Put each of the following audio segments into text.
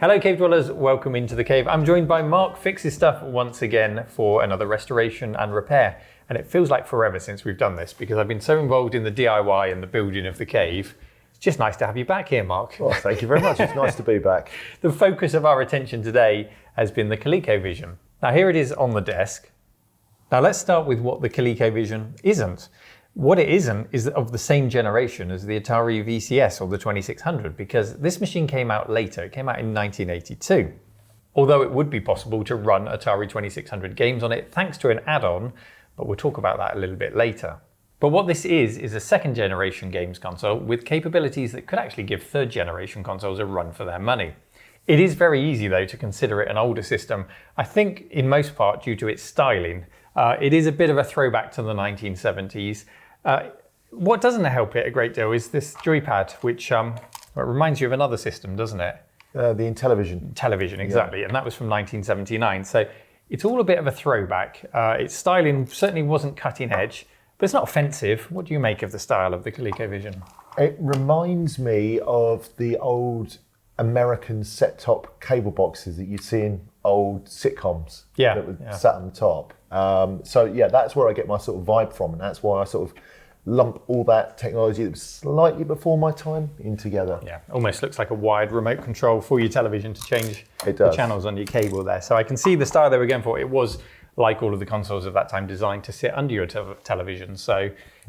Hello Cave Dwellers, welcome into the cave. I'm joined by Mark Fixes Stuff once again for another restoration and repair. And it feels like forever since we've done this because I've been so involved in the DIY and the building of the cave. It's just nice to have you back here, Mark. Well, thank you very much. It's nice to be back. The focus of our attention today has been the ColecoVision. Now here it is on the desk. Now let's start with what the ColecoVision isn't. What it isn't is of the same generation as the Atari VCS or the 2600 because this machine came out later. It came out in 1982. Although it would be possible to run Atari 2600 games on it thanks to an add-on, but we'll talk about that a little bit later. But what this is a second generation games console with capabilities that could actually give third generation consoles a run for their money. It is very easy though to consider it an older system, I think in most part due to its styling. It is a bit of a throwback to the 1970s. What doesn't help it a great deal is this joypad, which reminds you of another system, doesn't it? The Intellivision. Television, exactly, yeah. And that was from 1979. So it's all a bit of a throwback. Its styling certainly wasn't cutting edge, but it's not offensive. What do you make of the style of the ColecoVision? It reminds me of the old American set-top cable boxes that you'd see in old sitcoms that were sat on the top. So yeah, that's where I get my sort of vibe from, and that's why I sort of lump all that technology that was slightly before my time in together. Yeah, almost looks like a wired remote control for your television to change the channels on your cable there. So I can see the style they were going for. It was, like all of the consoles of that time, designed to sit under your television. So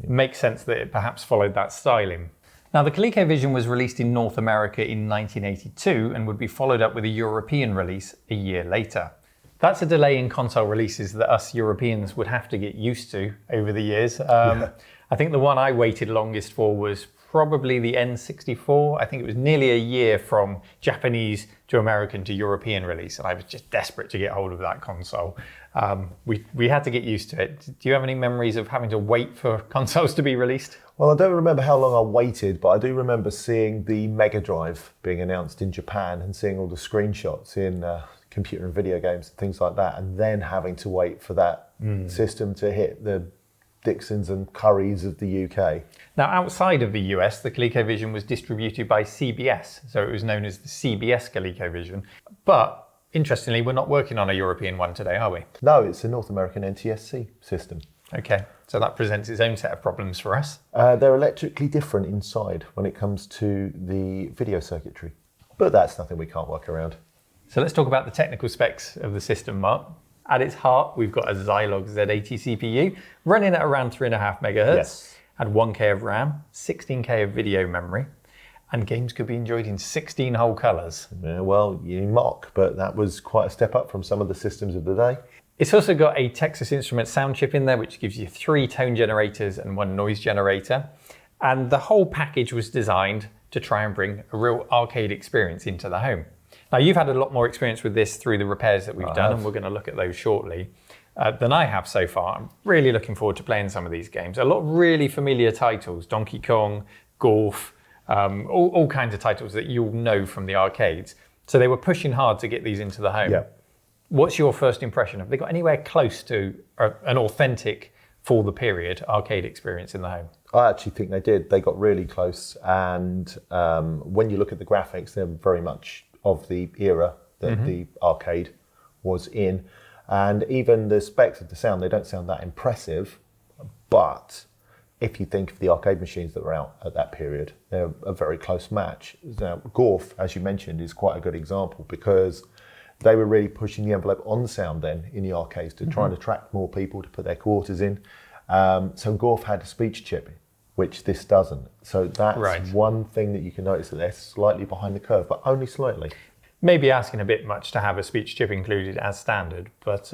it makes sense that it perhaps followed that styling. Now, the ColecoVision was released in North America in 1982 and would be followed up with a European release a year later. That's a delay in console releases that us Europeans would have to get used to over the years. I think the one I waited longest for was probably the N64. I think it was nearly a year from Japanese to American to European release, and I was just desperate to get hold of that console. We had to get used to it. Do you have any memories of having to wait for consoles to be released? Well, I don't remember how long I waited, but I do remember seeing the Mega Drive being announced in Japan and seeing all the screenshots in computer and video games and things like that, and then having to wait for that system to hit the Dixons and Currys of the UK. Now, outside of the US, the ColecoVision was distributed by CBS, so it was known as the CBS ColecoVision. But interestingly, we're not working on a European one today, are we? No, it's a North American NTSC system. Okay, so that presents its own set of problems for us. They're electrically different inside when it comes to the video circuitry, but that's nothing we can't work around. So let's talk about the technical specs of the system, Mark. At its heart, we've got a Zilog Z80 CPU running at around 3.5 megahertz, had 1K of RAM, 16K of video memory, and games could be enjoyed in 16 whole colours. Yeah, well, you mock, but that was quite a step up from some of the systems of the day. It's also got a Texas Instruments sound chip in there, which gives you 3 tone generators and 1 noise generator. And the whole package was designed to try and bring a real arcade experience into the home. Now, you've had a lot more experience with this through the repairs that we've done, and we're going to look at those shortly, than I have so far. I'm really looking forward to playing some of these games. A lot of really familiar titles, Donkey Kong, Golf, all kinds of titles that you'll know from the arcades. So they were pushing hard to get these into the home. Yeah. What's your first impression? Have they got anywhere close to an authentic, for the period, arcade experience in the home? I actually think they did. They got really close, and when you look at the graphics, they're very much of the era that the arcade was in. And even the specs of the sound, they don't sound that impressive, but if you think of the arcade machines that were out at that period, they're a very close match. Now, Golf, as you mentioned, is quite a good example because they were really pushing the envelope on sound then in the arcades to try and attract more people to put their quarters in. So Golf had a speech chip, which this doesn't. So that's one thing that you can notice, that they're slightly behind the curve, but only slightly. Maybe asking a bit much to have a speech chip included as standard, but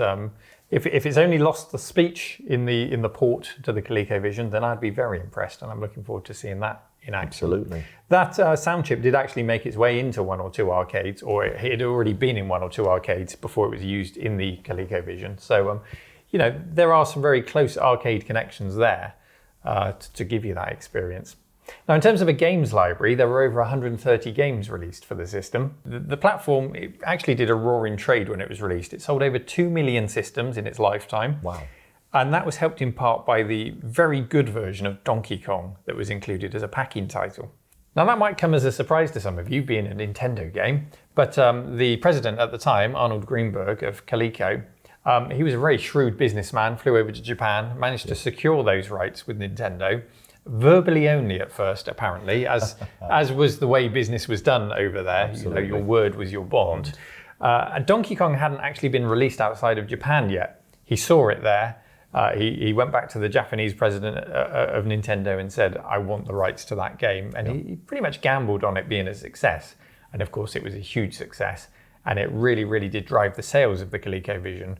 if it's only lost the speech in the port to the ColecoVision, then I'd be very impressed, and I'm looking forward to seeing that in action. Absolutely. That sound chip did actually make its way into 1 or 2 arcades, or it had already been in 1 or 2 arcades before it was used in the ColecoVision. So, there are some very close arcade connections there to give you that experience. Now, in terms of a games library, there were over 130 games released for the system. The platform, it actually did a roaring trade when it was released. It sold over 2 million systems in its lifetime. Wow. And that was helped in part by the very good version of Donkey Kong that was included as a packing title. Now that might come as a surprise to some of you, being a Nintendo game, but the president at the time, Arnold Greenberg of Coleco, he was a very shrewd businessman, flew over to Japan, managed to secure those rights with Nintendo, verbally only at first, apparently, as was the way business was done over there. Absolutely. You know, your word was your bond. Donkey Kong hadn't actually been released outside of Japan yet. He saw it there. He went back to the Japanese president of Nintendo and said, I want the rights to that game. And he pretty much gambled on it being a success. And of course, it was a huge success. And it really, really did drive the sales of the ColecoVision.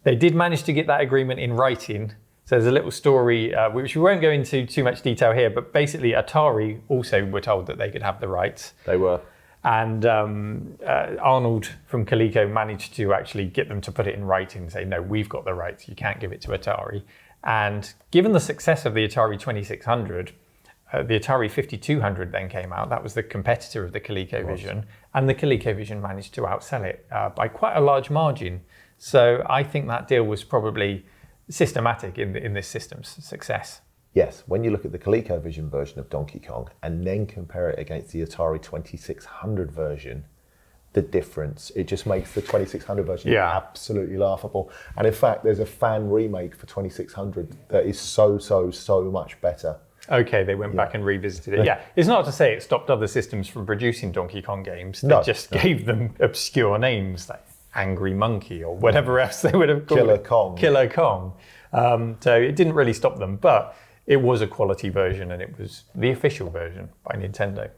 They did manage to get that agreement in writing. So there's a little story, which we won't go into too much detail here, but basically Atari also were told that they could have the rights. They were. And Arnold from Coleco managed to actually get them to put it in writing and say, no, we've got the rights, you can't give it to Atari. And given the success of the Atari 2600, the Atari 5200 then came out. That was the competitor of the ColecoVision. And the ColecoVision managed to outsell it by quite a large margin. So I think that deal was probably systematic in this system's success. Yes, when you look at the ColecoVision version of Donkey Kong and then compare it against the Atari 2600 version, the difference, it just makes the 2600 version absolutely laughable. And in fact, there's a fan remake for 2600 that is so much better. Okay, they went back and revisited it. Yeah, it's not to say it stopped other systems from producing Donkey Kong games. They just gave them obscure names like Angry Monkey or whatever else they would have called Killer Kong. Killer Kong. So it didn't really stop them, but it was a quality version and it was the official version by Nintendo.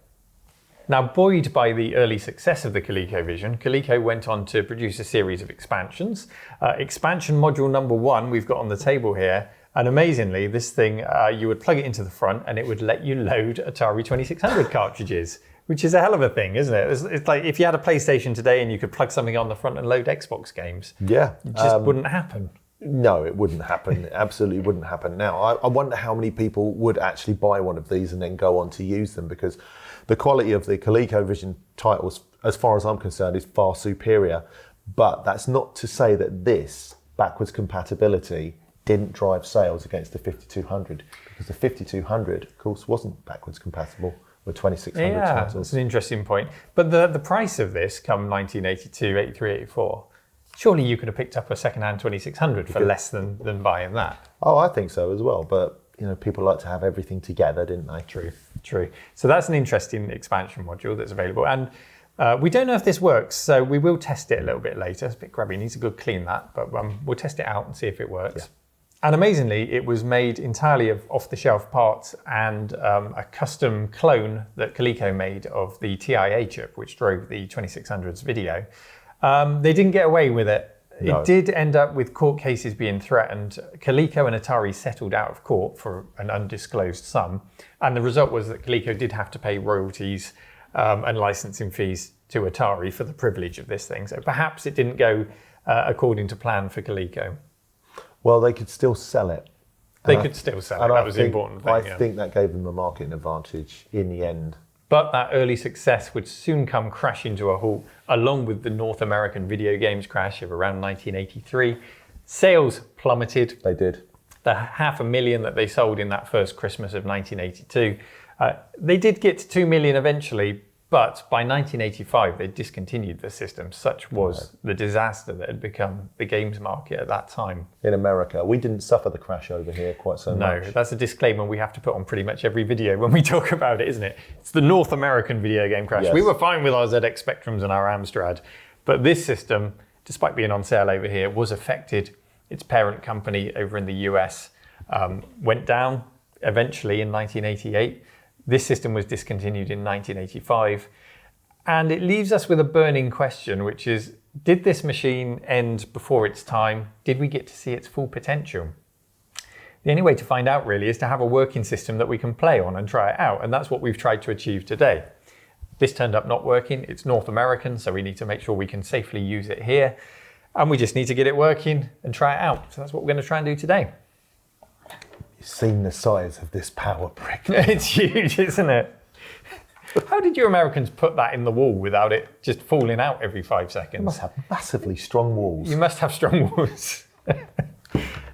Now, buoyed by the early success of the ColecoVision, Coleco went on to produce a series of expansions. Expansion module number 1 we've got on the table here. And amazingly, this thing, you would plug it into the front and it would let you load Atari 2600 cartridges, which is a hell of a thing, isn't it? It's like if you had a PlayStation today and you could plug something on the front and load Xbox games. Yeah. It just wouldn't happen. No, it wouldn't happen. It absolutely wouldn't happen. Now, I wonder how many people would actually buy one of these and then go on to use them, because the quality of the ColecoVision titles, as far as I'm concerned, is far superior. But that's not to say that this backwards compatibility didn't drive sales against the 5200, because the 5200, of course, wasn't backwards compatible with 2600 titles. That's an interesting point. But the price of this come 1982, 83, 84, surely you could have picked up a second-hand 2600 for less than buying that. Oh, I think so as well. But you know, people like to have everything together, didn't they? True. So that's an interesting expansion module that's available. And we don't know if this works, so we will test it a little bit later. It's a bit grubby, needs a good clean that, but we'll test it out and see if it works. Yeah. And amazingly, it was made entirely of off-the-shelf parts and a custom clone that Coleco made of the TIA chip, which drove the 2600's video. They didn't get away with it. No. It did end up with court cases being threatened. Coleco and Atari settled out of court for an undisclosed sum. And the result was that Coleco did have to pay royalties and licensing fees to Atari for the privilege of this thing. So perhaps it didn't go according to plan for Coleco. Well, they could still sell it. They could still sell it. That was the important thing. I think that gave them a marketing advantage in the end. But that early success would soon come crashing to a halt, along with the North American video games crash of around 1983. Sales plummeted. They did. The 500,000 that they sold in that first Christmas of 1982. They did get to 2 million eventually, but by 1985 they discontinued the system. Such was the disaster that had become the games market at that time. In America, we didn't suffer the crash over here quite so much. No, that's a disclaimer we have to put on pretty much every video when we talk about it, isn't it? It's the North American video game crash. Yes. We were fine with our ZX Spectrums and our Amstrad, but this system, despite being on sale over here, was affected. Its parent company over in the US went down eventually in 1988. This system was discontinued in 1985. And it leaves us with a burning question, which is, did this machine end before its time? Did we get to see its full potential? The only way to find out really is to have a working system that we can play on and try it out. And that's what we've tried to achieve today. This turned up not working. It's North American, so we need to make sure we can safely use it here. And we just need to get it working and try it out. So that's what we're going to try and do today. You've seen the size of this power brick. It's huge, isn't it? How did you Americans put that in the wall without it just falling out every 5 seconds? You must have massively strong walls. You must have strong walls.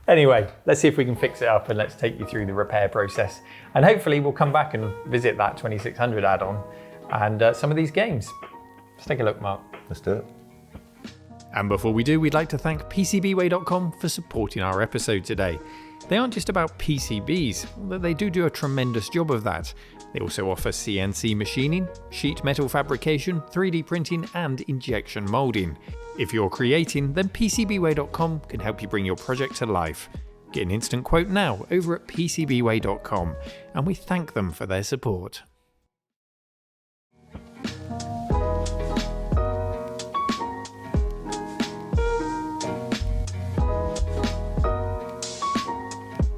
Anyway, let's see if we can fix it up and let's take you through the repair process. And hopefully we'll come back and visit that 2600 add-on and some of these games. Let's take a look, Mark. Let's do it. And before we do, we'd like to thank PCBWay.com for supporting our episode today. They aren't just about PCBs, but they do a tremendous job of that. They also offer CNC machining, sheet metal fabrication, 3D printing and injection moulding. If you're creating, then PCBWay.com can help you bring your project to life. Get an instant quote now over at PCBWay.com, and we thank them for their support.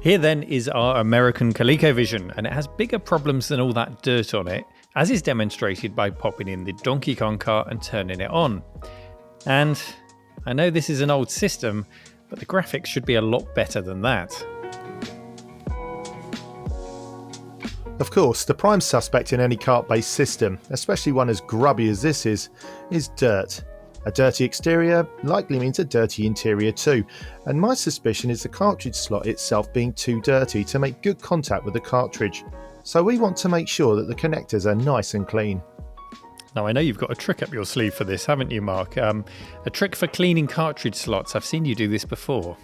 Here then is our American ColecoVision, and it has bigger problems than all that dirt on it, as is demonstrated by popping in the Donkey Kong cart and turning it on. And I know this is an old system, but the graphics should be a lot better than that. Of course, the prime suspect in any cart-based system, especially one as grubby as this is dirt. A dirty exterior likely means a dirty interior too, and my suspicion is the cartridge slot itself being too dirty to make good contact with the cartridge, so we want to make sure that the connectors are nice and clean. Now I know you've got a trick up your sleeve for this, haven't you, Mark? A trick for cleaning cartridge slots. I've seen you do this before.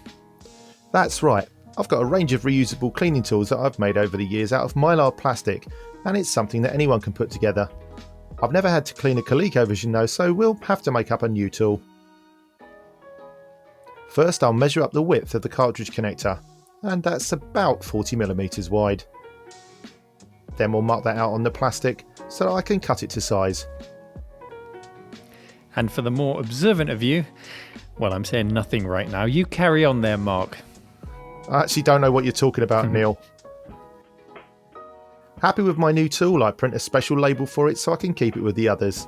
That's right. I've got a range of reusable cleaning tools that I've made over the years out of mylar plastic, and it's something that anyone can put together. I've never had to clean a ColecoVision though, so we'll have to make up a new tool. First, I'll measure up the width of the cartridge connector, and that's about 40mm wide. Then we'll mark that out on the plastic so that I can cut it to size. And for the more observant of you, well, I'm saying nothing right now. You carry on there, Mark. I actually don't know what you're talking about, Neil. Happy with my new tool, I print a special label for it so I can keep it with the others.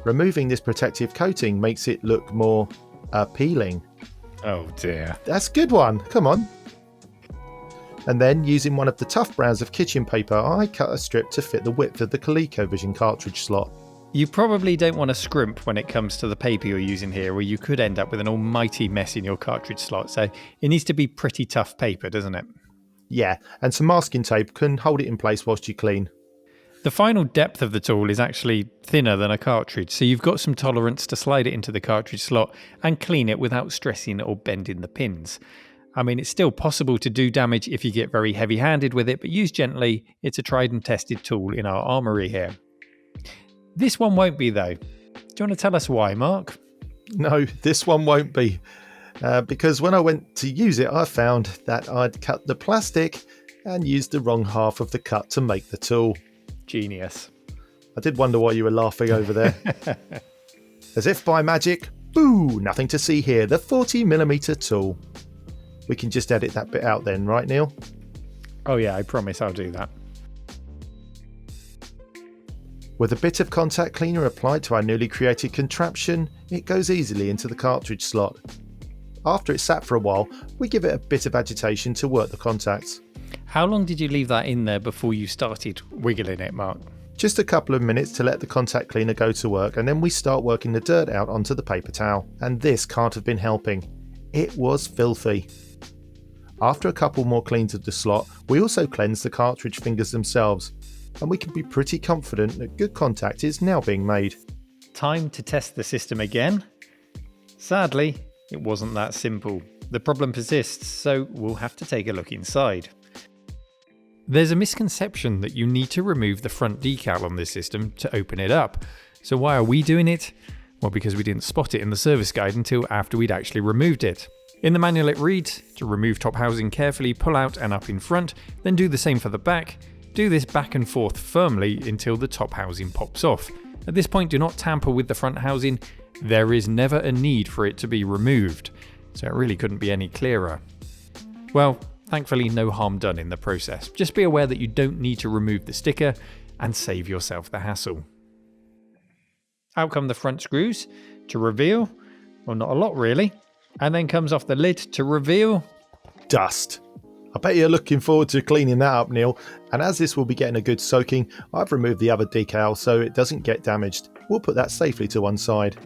Removing this protective coating makes it look more appealing. Oh dear. That's a good one, come on. And then, using one of the tough brands of kitchen paper, I cut a strip to fit the width of the ColecoVision cartridge slot. You probably don't want to scrimp when it comes to the paper you're using here, or you could end up with an almighty mess in your cartridge slot, so it needs to be pretty tough paper, doesn't it? Yeah, and some masking tape can hold it in place whilst you clean. The final depth of the tool is actually thinner than a cartridge, so you've got some tolerance to slide it into the cartridge slot and clean it without stressing or bending the pins. I mean, it's still possible to do damage if you get very heavy-handed with it, but use gently. It's a tried and tested tool in our armoury here. This one won't be, though. Do you want to tell us why, Mark? No, this one won't be. Because when I went to use it, I found that I'd cut the plastic and used the wrong half of the cut to make the tool. Genius. I did wonder why you were laughing over there. As if by magic, boo, nothing to see here, the 40mm tool. We can just edit that bit out then, right, Neil? Oh yeah, I promise I'll do that. With a bit of contact cleaner applied to our newly created contraption, it goes easily into the cartridge slot. After it's sat for a while, we give it a bit of agitation to work the contacts. How long did you leave that in there before you started wiggling it, Mark? Just a couple of minutes to let the contact cleaner go to work, and then we start working the dirt out onto the paper towel. And this can't have been helping. It was filthy. After a couple more cleans of the slot, we also cleanse the cartridge fingers themselves, and we can be pretty confident that good contact is now being made. Time to test the system again. Sadly, it wasn't that simple. The problem persists, so we'll have to take a look inside. There's a misconception that you need to remove the front decal on this system to open it up. So why are we doing it? Well, because we didn't spot it in the service guide until after we'd actually removed it. In the manual it reads, to remove top housing carefully, pull out and up in front, then do the same for the back. Do this back and forth firmly until the top housing pops off. At this point, do not tamper with the front housing. There is never a need for it to be removed, so it really couldn't be any clearer. Well, thankfully no harm done in the process. Just be aware that you don't need to remove the sticker and save yourself the hassle. Out come the front screws to reveal, well, not a lot really, and then comes off the lid to reveal dust. I bet you're looking forward to cleaning that up, Neil, and as this will be getting a good soaking, I've removed the other decal so it doesn't get damaged. We'll put that safely to one side.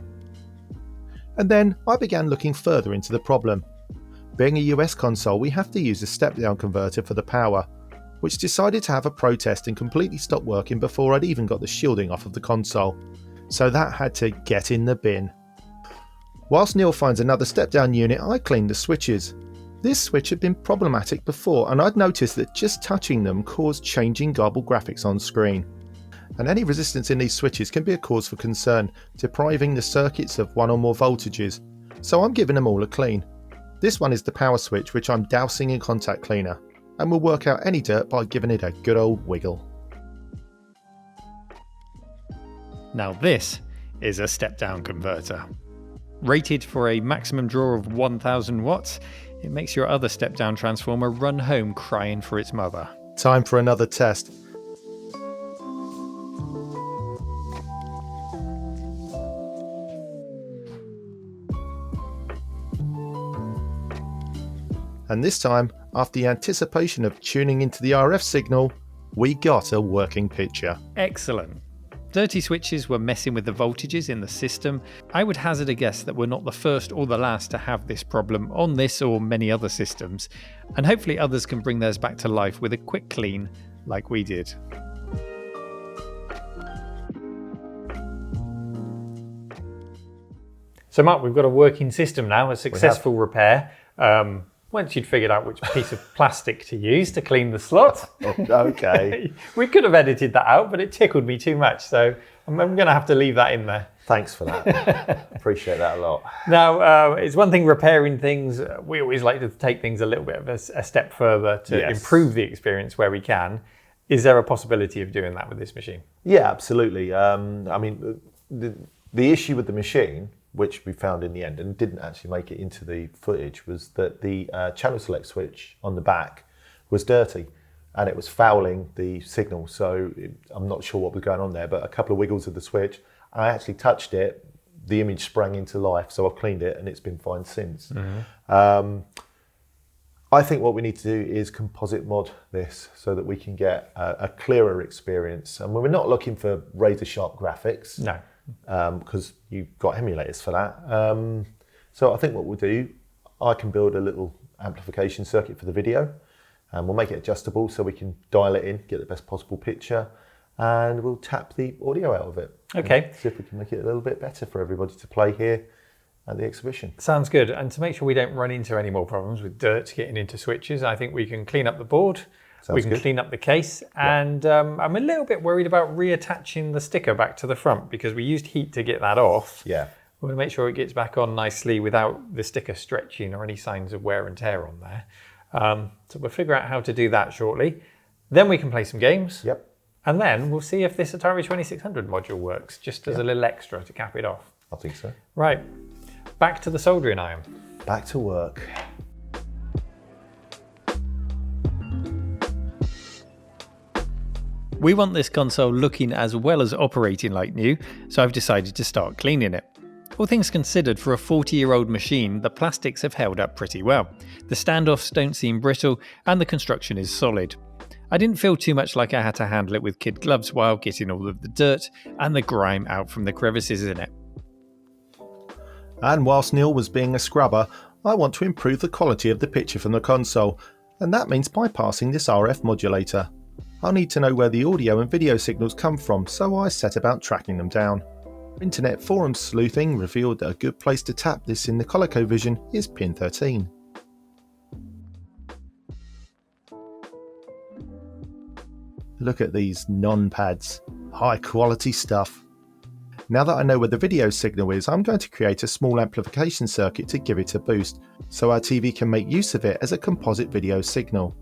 And then I began looking further into the problem. Being a US console, we have to use a step-down converter for the power, which decided to have a protest and completely stop working before I'd even got the shielding off of the console. So that had to get in the bin. Whilst Neil finds another step-down unit, I cleaned the switches. This switch had been problematic before, and I'd noticed that just touching them caused changing garbled graphics on screen. And any resistance in these switches can be a cause for concern, depriving the circuits of one or more voltages, so I'm giving them all a clean. This one is the power switch, which I'm dousing in contact cleaner, and will work out any dirt by giving it a good old wiggle. Now this is a step-down converter. Rated for a maximum draw of 1000 watts, it makes your other step-down transformer run home crying for its mother. Time for another test. And this time, after the anticipation of tuning into the RF signal, we got a working picture. Excellent. Dirty switches were messing with the voltages in the system. I would hazard a guess that we're not the first or the last to have this problem on this or many other systems, and hopefully others can bring theirs back to life with a quick clean like we did. So Mark, we've got a working system now, a successful repair. Once you'd figured out which piece of plastic to use to clean the slot. Okay. We could have edited that out, but it tickled me too much, so I'm going to have to leave that in there. Thanks for that. Appreciate that a lot. Now, it's one thing repairing things. We always like to take things a little bit of a step further to improve the experience where we can. Is there a possibility of doing that with this machine? Yeah, absolutely. I mean, the issue with the machine, which we found in the end and didn't actually make it into the footage, was that the channel select switch on the back was dirty and it was fouling the signal. So I'm not sure what was going on there, but a couple of wiggles of the switch, I actually touched it, the image sprang into life. So I've cleaned it and it's been fine since. Mm-hmm. I think what we need to do is composite mod this so that we can get a clearer experience. And we're not looking for razor sharp graphics. No. Because you've got emulators for that. So I think what we'll do, I can build a little amplification circuit for the video, and we'll make it adjustable so we can dial it in, get the best possible picture, and we'll tap the audio out of it. Okay. See if we can make it a little bit better for everybody to play here at the exhibition. Sounds good. And to make sure we don't run into any more problems with dirt getting into switches, I think we can clean up the board. We can clean up the case, and I'm a little bit worried about reattaching the sticker back to the front because we used heat to get that off. Yeah. We want to make sure it gets back on nicely without the sticker stretching or any signs of wear and tear on there. So we'll figure out how to do that shortly. Then we can play some games. Yep. And then we'll see if this Atari 2600 module works, just as a little extra to cap it off. I think so. Right, back to the soldering iron. Back to work. We want this console looking as well as operating like new, so I've decided to start cleaning it. All things considered, for a 40-year-old machine, the plastics have held up pretty well. The standoffs don't seem brittle, and the construction is solid. I didn't feel too much like I had to handle it with kid gloves while getting all of the dirt and the grime out from the crevices in it. And whilst Neil was being a scrubber, I want to improve the quality of the picture from the console, and that means bypassing this RF modulator. I'll need to know where the audio and video signals come from, so I set about tracking them down. Internet forum sleuthing revealed that a good place to tap this in the ColecoVision is pin 13. Look at these non-pads, high quality stuff. Now that I know where the video signal is, I'm going to create a small amplification circuit to give it a boost, so our TV can make use of it as a composite video signal.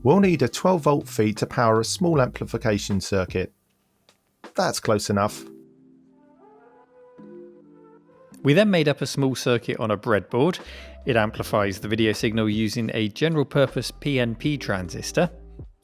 We'll need a 12 volt feed to power a small amplification circuit. That's close enough. We then made up a small circuit on a breadboard. It amplifies the video signal using a general purpose PNP transistor.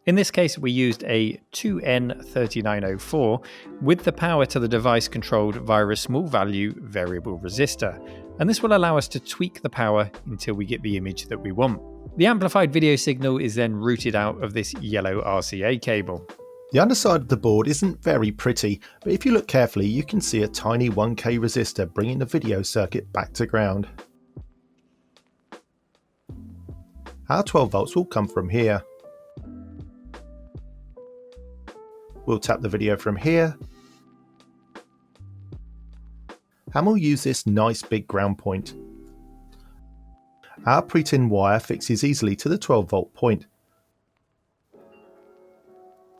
In this case, we used a 2N3904 with the power to the device controlled via a small value variable resistor, and this will allow us to tweak the power until we get the image that we want. The amplified video signal is then routed out of this yellow RCA cable. The underside of the board isn't very pretty, but if you look carefully you can see a tiny 1K resistor bringing the video circuit back to ground. Our 12 volts will come from here. We'll tap the video from here, and we'll use this nice big ground point. Our pre-tin wire fixes easily to the 12 volt point.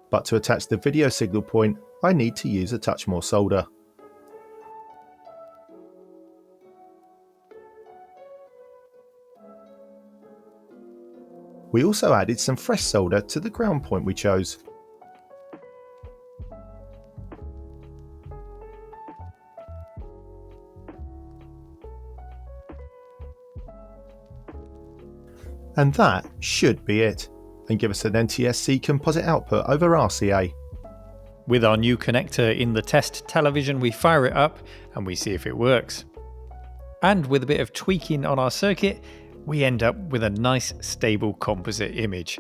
But to attach the video signal point, I need to use a touch more solder. We also added some fresh solder to the ground point we chose. And that should be it, and give us an NTSC composite output over RCA. With our new connector in the test television, we fire it up and we see if it works. And with a bit of tweaking on our circuit, we end up with a nice stable composite image.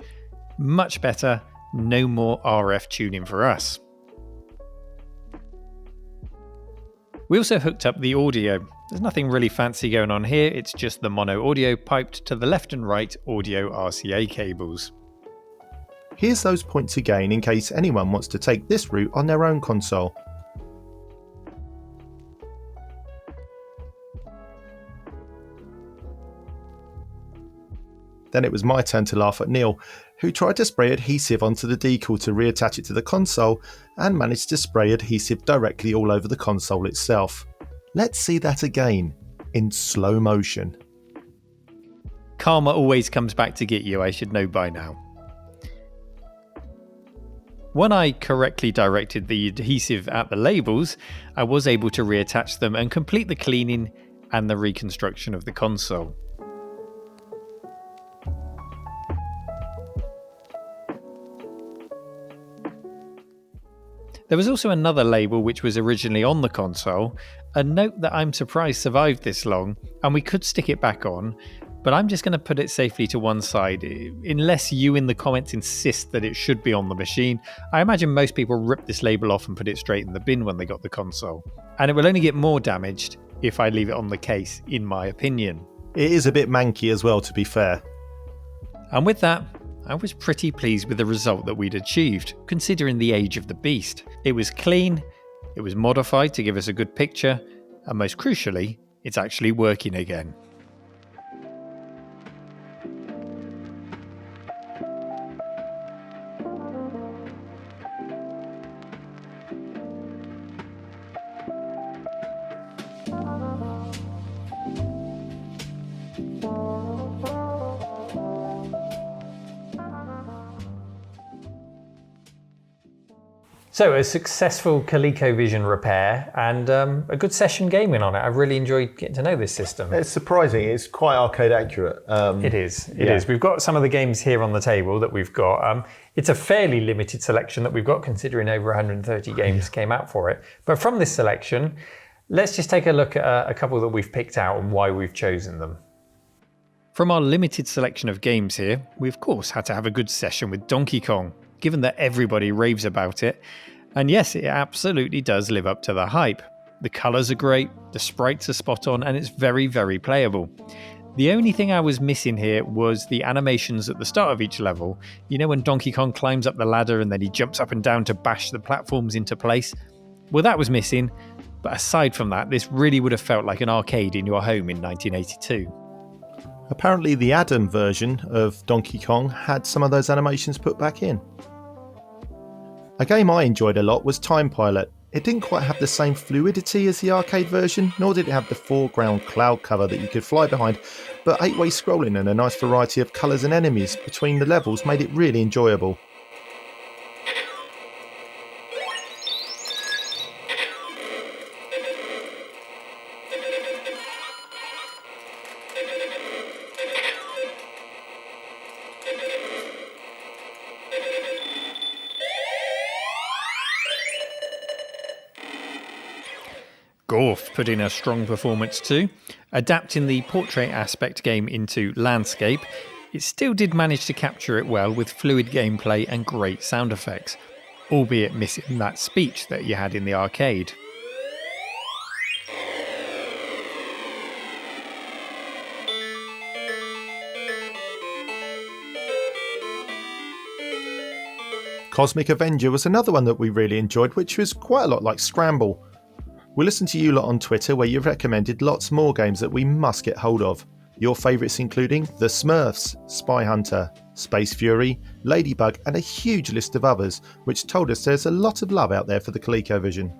Much better, no more RF tuning for us. We also hooked up the audio. There's nothing really fancy going on here, it's just the mono audio piped to the left and right audio RCA cables. Here's those points again in case anyone wants to take this route on their own console. Then it was my turn to laugh at Neil, who tried to spray adhesive onto the decal to reattach it to the console and managed to spray adhesive directly all over the console itself. Let's see that again, in slow motion. Karma always comes back to get you, I should know by now. When I correctly directed the adhesive at the labels, I was able to reattach them and complete the cleaning and the reconstruction of the console. There was also another label which was originally on the console, a note that I'm surprised survived this long, and we could stick it back on, but I'm just going to put it safely to one side. Unless you in the comments insist that it should be on the machine, I imagine most people rip this label off and put it straight in the bin when they got the console. And it will only get more damaged if I leave it on the case, in my opinion. It is a bit manky as well, to be fair. And with that, I was pretty pleased with the result that we'd achieved, considering the age of the beast. It was clean, it was modified to give us a good picture, and most crucially, it's actually working again. So a successful ColecoVision repair and a good session gaming on it. I really enjoyed getting to know this system. It's surprising. It's quite arcade accurate. It is. We've got some of the games here on the table that we've got. It's a fairly limited selection that we've got, considering over 130 games came out for it. But from this selection, let's just take a look at a couple that we've picked out and why we've chosen them. From our limited selection of games here, we of course had to have a good session with Donkey Kong, given that everybody raves about it. And yes, it absolutely does live up to the hype. The colours are great, the sprites are spot on, and it's very, very playable. The only thing I was missing here was the animations at the start of each level. You know when Donkey Kong climbs up the ladder and then he jumps up and down to bash the platforms into place? Well, that was missing, but aside from that, this really would have felt like an arcade in your home in 1982. Apparently the Adam version of Donkey Kong had some of those animations put back in. A game I enjoyed a lot was Time Pilot. It didn't quite have the same fluidity as the arcade version, nor did it have the foreground cloud cover that you could fly behind, but 8-way scrolling and a nice variety of colours and enemies between the levels made it really enjoyable. Gorf put in a strong performance too. Adapting the portrait aspect game into landscape, it still did manage to capture it well with fluid gameplay and great sound effects. albeit missing that speech that you had in the arcade. Cosmic Avenger was another one that we really enjoyed, which was quite a lot like Scramble. We listened to you lot on Twitter where you've recommended lots more games that we must get hold of. Your favourites including The Smurfs, Spy Hunter, Space Fury, Ladybug and a huge list of others, which told us there's a lot of love out there for the ColecoVision.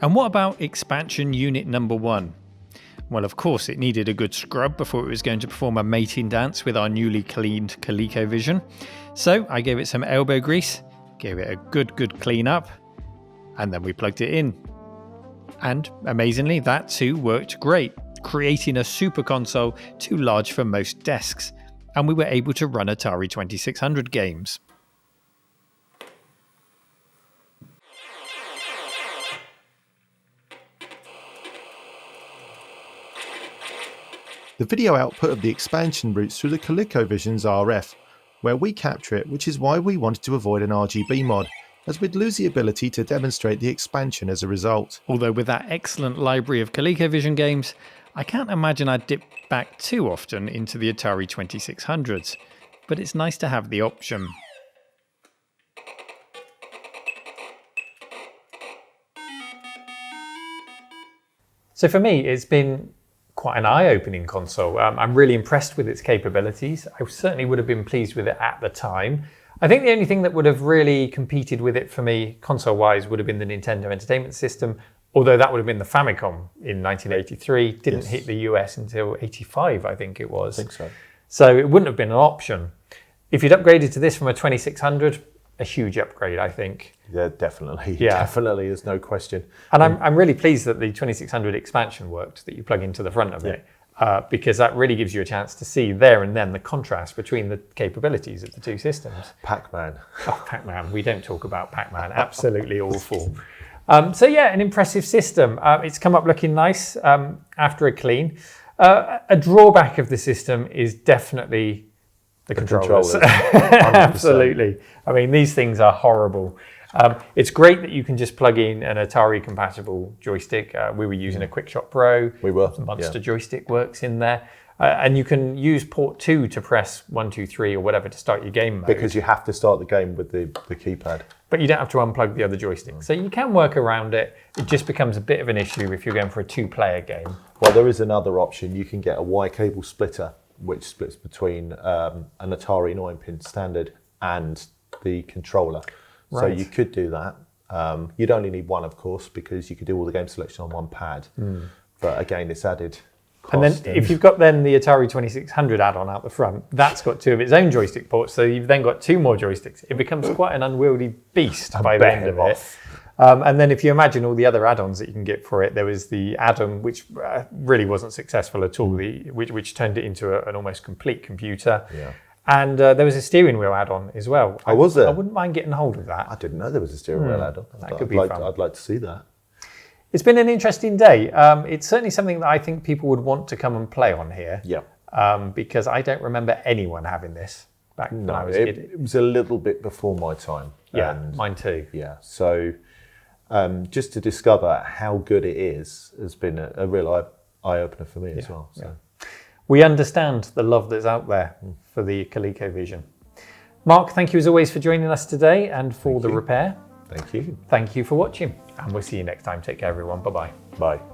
And what about expansion unit number 1? Well, of course, it needed a good scrub before it was going to perform a mating dance with our newly cleaned ColecoVision. So I gave it some elbow grease, gave it a good clean up, and then we plugged it in. And amazingly, that too worked great, creating a super console too large for most desks. And we were able to run Atari 2600 games. The video output of the expansion routes through the ColecoVision's RF, where we capture it, which is why we wanted to avoid an RGB mod, as we'd lose the ability to demonstrate the expansion as a result. Although with that excellent library of ColecoVision games, I can't imagine I'd dip back too often into the Atari 2600s, but it's nice to have the option. So for me, it's been quite an eye-opening console. I'm really impressed with its capabilities. I certainly would have been pleased with it at the time. I think the only thing that would have really competed with it for me, console-wise, would have been the Nintendo Entertainment System, although that would have been the Famicom in 1983. Didn't hit the US until 85, I think it was. I think so. So it wouldn't have been an option. If you'd upgraded to this from a 2600, a huge upgrade, I think. Yeah, definitely. Yeah. Definitely, there's no question. And I'm really pleased that the 2600 expansion worked, that you plug into the front of it, because that really gives you a chance to see there and then the contrast between the capabilities of the two systems. Pac-Man. Oh, Pac-Man. We don't talk about Pac-Man. Absolutely awful. So yeah, an impressive system. It's come up looking nice after a clean. A drawback of the system is definitely the controllers. Absolutely. I mean, these things are horrible. It's great that you can just plug in an Atari compatible joystick. We were using a QuickShot Pro. We were. The Monster joystick works in there. And you can use port 2 to press 1, 2, 3 or whatever to start your game mode. Because you have to start the game with the keypad. But you don't have to unplug the other joystick. So you can work around it. It just becomes a bit of an issue if you're going for a 2-player game. Well, there is another option. You can get a Y cable splitter, which splits between an Atari 9-pin standard and the controller. Right. So you could do that. You'd only need one, of course, because you could do all the game selection on one pad. But again, it's added cost. And then if you've got then the Atari 2600 add-on out the front, that's got 2 of its own joystick ports. So you've then got 2 more joysticks. It becomes quite an unwieldy beast by the end of it. And then if you imagine all the other add-ons that you can get for it, there was the Atom, which really wasn't successful at all, which turned it into an almost complete computer. Yeah. And there was a steering wheel add-on as well. Oh, was there? I wouldn't mind getting hold of that. I didn't know there was a steering wheel add-on. That could be fun. I'd like to see that. It's been an interesting day. It's certainly something that I think people would want to come and play on here. Yeah. Because I don't remember anyone having this back when I was a kid. It was a little bit before my time. Yeah, mine too. Yeah. So just to discover how good it is has been a real eye-opener for me as well. So. Yeah. We understand the love that's out there for the ColecoVision. Mark, thank you as always for joining us today and for the repair. Thank you. Thank you for watching, and we'll see you next time. Take care, everyone. Bye-bye. Bye.